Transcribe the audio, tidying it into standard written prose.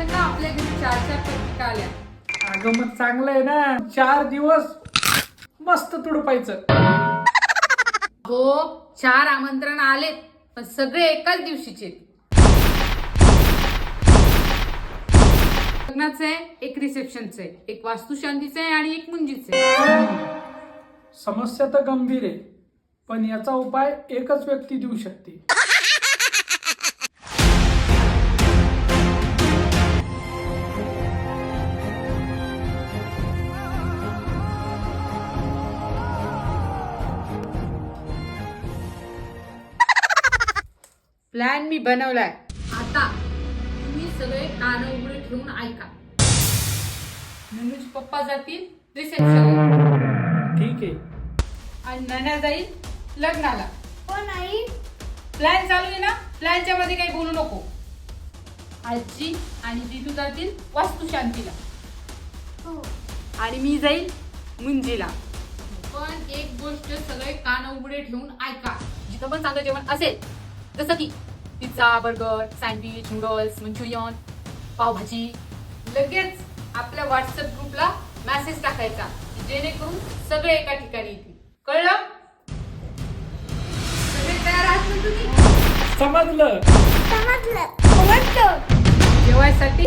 का आपल्या घरी 4-4 पत्रिका आल्या. अगं मग चांगलं आहे ना, 4 दिवस मस्त तुडपायचं. हो 4 आमंत्रण आलेत पण सगळे एकाच दिवशीचे. लग्नाचं आहे, एक रिसेप्शनचं आहे, एक वास्तुशांतीचं आहे आणि एक मुंजीचं आहे. समस्या तर गंभीर आहे, पण याचा उपाय एकच व्यक्ती देऊ शकते. प्लॅन मी बनवलाय. आता तुम्ही सगळे कान उघडे ठेवून ऐका. ननूचे पप्पा जातील रिसेप्शनला ठीक आहे. आणि नन्या जाईल लग्नाला. हो नाही. प्लॅन चालू आहे ना, प्लॅनच्या मध्ये काही बोलू नको. आजी आणि जिजू जातील वास्तुशांतीला हो. आणि मी जाईल मुंजीला. पण एक गोष्ट सगळे कान उघडे ठेवून ऐका. जिथं पण चांगलं जेवण असेल, जसं की pizza, burger, sandwich, noodles, Manchurian, pav bhaji, लगेच आपल्या व्हॉट्सअप ग्रुपला मेसेज टाकायचा, जेणेकरून सगळे एका ठिकाणी येतील. कळलं? सगळे तयार आहात ना तुम्ही? समजलं. समजलं. जेवायसाठी